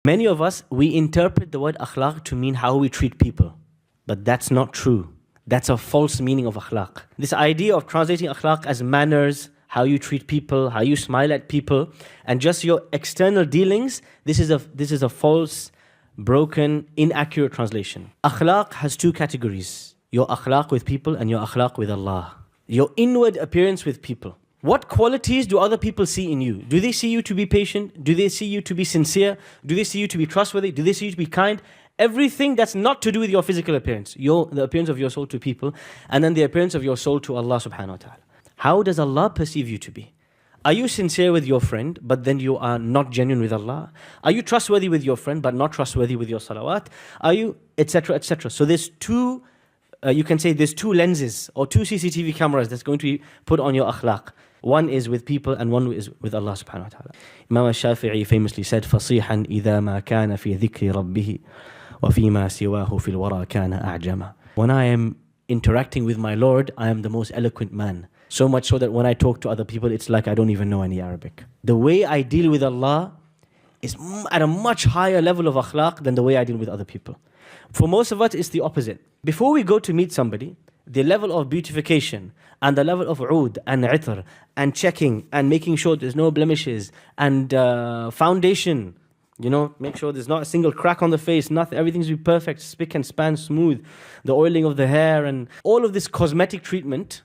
Many of us, we interpret the word akhlaq to mean how we treat people. But that's not true. That's a false meaning of akhlaq. This idea of translating akhlaq as manners, how you treat people, how you smile at people, and just your external dealings, this is a false, broken, inaccurate translation. Akhlaq has two categories. Your akhlaq with people and your akhlaq with Allah. Your inward appearance with people. What qualities do other people see in you? Do they see you to be patient? Do they see you to be sincere? Do they see you to be trustworthy? Do they see you to be kind? Everything that's not to do with your physical appearance, the appearance of your soul to people, and then the appearance of your soul to Allah subhanahu wa ta'ala. How does Allah perceive you to be? Are you sincere with your friend, but then you are not genuine with Allah? Are you trustworthy with your friend, but not trustworthy with your salawat? Are you, etc., etc.? So there's two, you can say there's two lenses or two CCTV cameras that's going to be put on your akhlaq. One is with people and one is with Allah subhanahu wa ta'ala. Imam al-Shafi'i famously said, فَصِيحًا إِذَا مَا كَانَ فِي ذِكْرِ رَبِّهِ وَفِي مَا سِوَاهُ فِي الْوَرَى كَانَ أَعْجَمًا. When I am interacting with my Lord, I am the most eloquent man. So much so that when I talk to other people, it's like I don't even know any Arabic. The way I deal with Allah is at a much higher level of akhlaq than the way I deal with other people. For most of us, it's the opposite. Before we go to meet somebody, the level of beautification and the level of oud and itr and checking and making sure there's no blemishes and foundation, make sure there's not a single crack on the face, nothing, everything's be perfect, spick and span, smooth, the oiling of the hair and all of this cosmetic treatment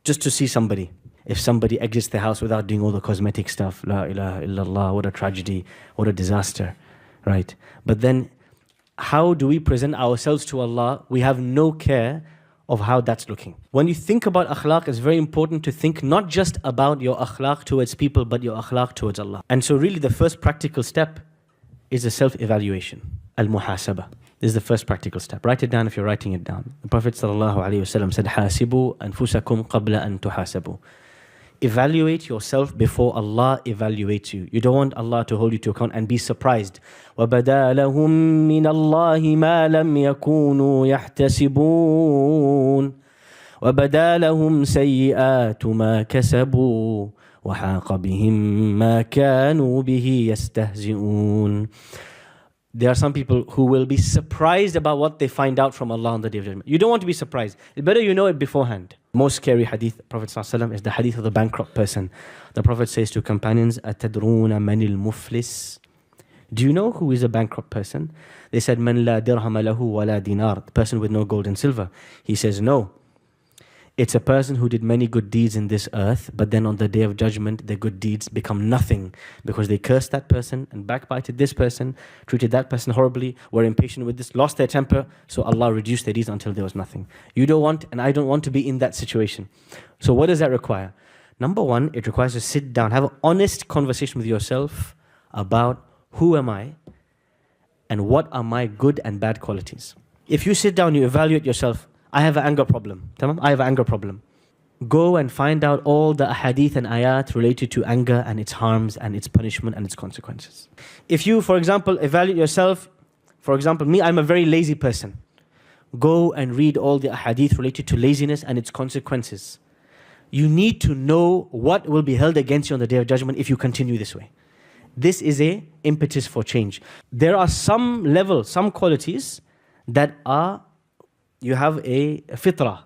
just to see somebody. If somebody exits the house without doing all the cosmetic stuff, la ilaha illallah, what a tragedy, what a disaster, right? But then how do we present ourselves to Allah? We have no care of how that's looking. When you think about akhlaq, it's very important to think not just about your akhlaq towards people, but your akhlaq towards Allah. And so really the first practical step is a self-evaluation, al-Muḥāsabah. This is the first practical step. Write it down if you're writing it down. The Prophet ﷺ said, حَاسِبُوا أَنفُسَكُمْ قَبْلَ أَن تُحَاسَبُوا. Evaluate yourself before Allah evaluates you. You don't want Allah to hold you to account and be surprised. وَبَدَا لَهُم مِّنَ اللَّهِ مَا لَمْ يَكُونُوا يَحْتَسِبُونَ وَبَدَا لَهُمْ سَيِّئَاتُ مَا كَسَبُوا وَحَاقَ بِهِم مَّا كَانُوا بِهِ يَسْتَهْزِئُونَ. There are some people who will be surprised about what they find out from Allah on the Day of Judgment. You don't want to be surprised. It's better you know it beforehand. Most scary hadith, Prophet ﷺ, is the hadith of the bankrupt person. The Prophet says to companions, أَتَدْرُونَ مَنِ الْمُفْلِسِ. Do you know who is a bankrupt person? They said, مَنْ لَا دِرْهَمَ لَهُ وَلَا دِينَارٍ. The person with no gold and silver. He says, no. It's a person who did many good deeds in this earth, but then on the Day of Judgment, their good deeds become nothing because they cursed that person and backbited this person, treated that person horribly, were impatient with this, lost their temper, so Allah reduced their deeds until there was nothing. You don't want, and I don't want to be in that situation. So what does that require? Number one, it requires to sit down, have an honest conversation with yourself about who am I and what are my good and bad qualities. If you sit down, you evaluate yourself, I have an anger problem. I have an anger problem. Go and find out all the ahadith and ayat related to anger and its harms and its punishment and its consequences. If you, for example, evaluate yourself, for example, me, I'm a very lazy person. Go and read all the ahadith related to laziness and its consequences. You need to know what will be held against you on the Day of Judgment if you continue this way. This is an impetus for change. There are some levels, some qualities that are you have a fitrah.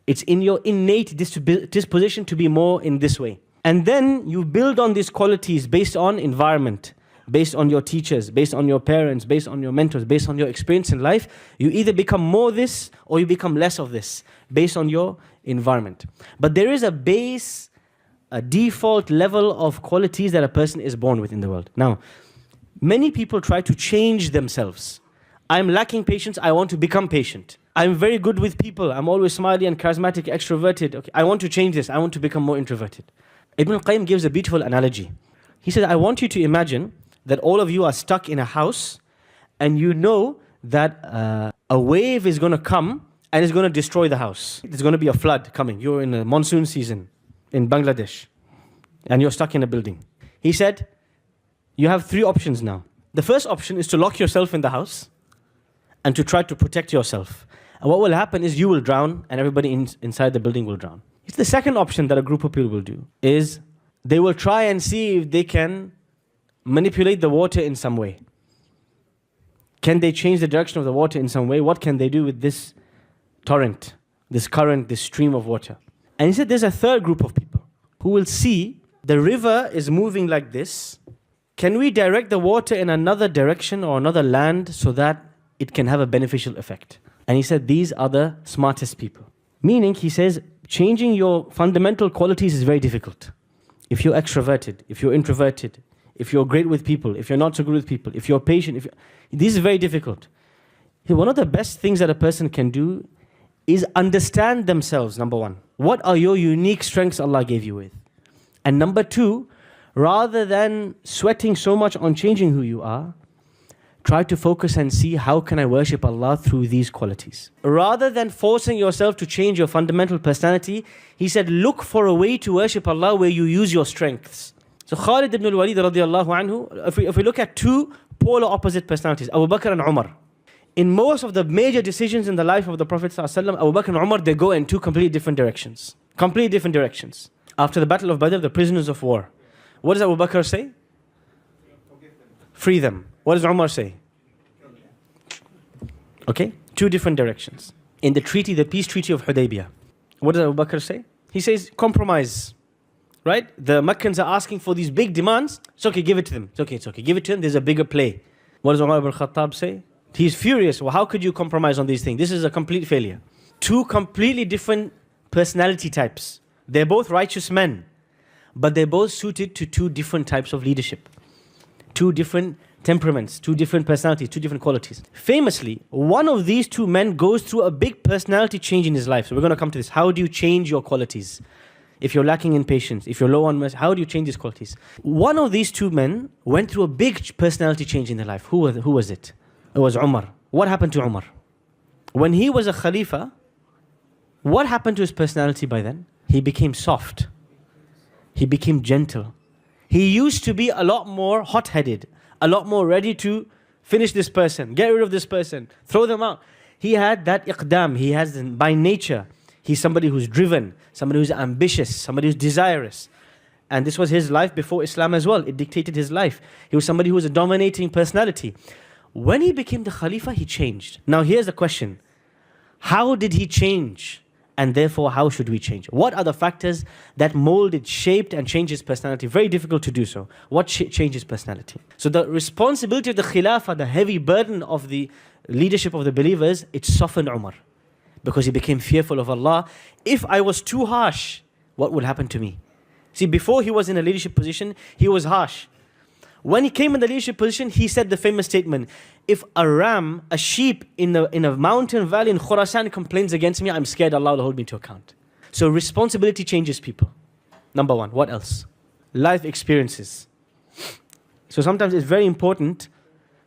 It's in your innate disposition to be more in this way. And then you build on these qualities based on environment, based on your teachers, based on your parents, based on your mentors, based on your experience in life. You either become more this or you become less of this based on your environment. But there is a base, a default level of qualities that a person is born with in the world. Now, many people try to change themselves. I'm lacking patience, I want to become patient. I'm very good with people. I'm always smiley and charismatic, extroverted. Okay, I want to change this. I want to become more introverted. Ibn al-Qayyim gives a beautiful analogy. He said, I want you to imagine that all of you are stuck in a house and you know that a wave is going to come and it's going to destroy the house. There's going to be a flood coming. You're in a monsoon season in Bangladesh and you're stuck in a building. He said, you have three options now. The first option is to lock yourself in the house and to try to protect yourself. And what will happen is you will drown and everybody inside the building will drown. It's the second option that a group of people will do is they will try and see if they can manipulate the water in some way. Can they change the direction of the water in some way? What can they do with this torrent, this current, this stream of water? And he said there's a third group of people who will see the river is moving like this. Can we direct the water in another direction or another land so that it can have a beneficial effect? And he said these are the smartest people. Meaning, he says, changing your fundamental qualities is very difficult. If you're extroverted, if you're introverted, if you're great with people, if you're not so good with people, if you're patient, this is very difficult. One of the best things that a person can do is understand themselves, number one. What are your unique strengths Allah gave you with? And number two, rather than sweating so much on changing who you are, try to focus and see how can I worship Allah through these qualities. Rather than forcing yourself to change your fundamental personality, he said, look for a way to worship Allah where you use your strengths. So Khalid ibn al-Walid radiallahu anhu, if we look at two polar opposite personalities, Abu Bakr and Umar. In most of the major decisions in the life of the Prophet ﷺ, Abu Bakr and Umar, they go in two completely different directions. Completely different directions. After the Battle of Badr, the prisoners of war. What does Abu Bakr say? Free them. What does Umar say? Okay, two different directions. In the treaty, the peace treaty of Hudaybiyah, what does Abu Bakr say? He says, compromise. Right? The Meccans are asking for these big demands. It's okay, give it to them. It's okay, give it to them. There's a bigger play. What does Umar ibn Khattab say? He's furious. Well, how could you compromise on these things? This is a complete failure. Two completely different personality types. They're both righteous men, but they're both suited to two different types of leadership. Two different temperaments, two different personalities, two different qualities. Famously, one of these two men goes through a big personality change in his life. So we're going to come to this. How do you change your qualities? If you're lacking in patience, if you're low on mercy, how do you change these qualities? One of these two men went through a big personality change in their life. Who was it? It was Umar. What happened to Umar? When he was a Khalifa, what happened to his personality by then? He became soft. He became gentle. He used to be a lot more hot-headed, a lot more ready to finish this person, get rid of this person, throw them out. He had that iqdam. He has, by nature, he's somebody who's driven, somebody who's ambitious, somebody who's desirous. And this was his life before Islam as well. It dictated his life. He was somebody who was a dominating personality. When he became the Khalifa, he changed. Now here's the question. How did he change? And therefore, how should we change? What are the factors that molded, shaped, and changed his personality? Very difficult to do so. What changed his personality? So the responsibility of the Khilafah, the heavy burden of the leadership of the believers, it softened Umar. Because he became fearful of Allah. If I was too harsh, what would happen to me? See, before he was in a leadership position, he was harsh. When he came in the leadership position, he said the famous statement, if a ram, a sheep in a mountain valley in Khurasan complains against me, I'm scared Allah will hold me to account. So responsibility changes people. Number one, what else? Life experiences. So sometimes it's very important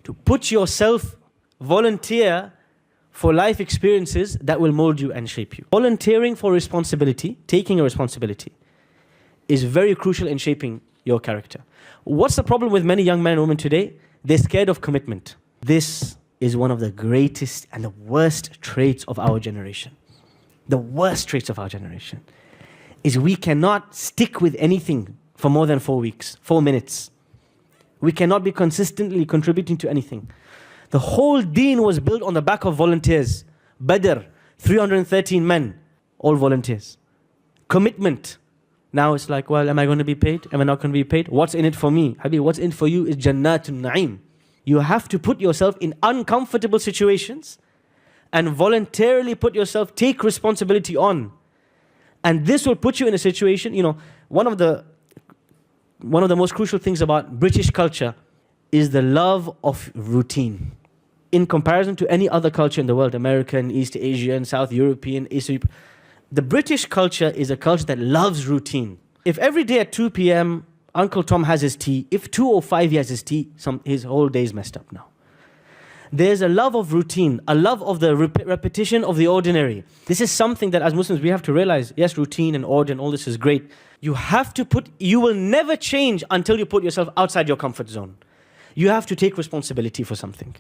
to put yourself, volunteer for life experiences that will mold you and shape you. Volunteering for responsibility, taking a responsibility, is very crucial in shaping your character. What's the problem with many young men and women today? They're scared of commitment. This is one of the greatest and the worst traits of our generation. The worst traits of our generation is we cannot stick with anything for more than 4 weeks, 4 minutes. We cannot be consistently contributing to anything. The whole deen was built on the back of volunteers. Badr, 313 men, all volunteers. Commitment. Now it's like, well, am I going to be paid? Am I not going to be paid? What's in it for me? Habib, what's in for you is Jannatun Na'im. You have to put yourself in uncomfortable situations and voluntarily take responsibility on. And this will put you in a situation, one of the most crucial things about British culture is the love of routine. In comparison to any other culture in the world, American, East Asian, South European, East Europe, the British culture is a culture that loves routine. If every day at 2 p.m. Uncle Tom has his tea, if 2:05 he has his tea, his whole day is messed up now. There's a love of routine, a love of the repetition of the ordinary. This is something that as Muslims we have to realize, yes, routine and order and all this is great. You will never change until you put yourself outside your comfort zone. You have to take responsibility for something.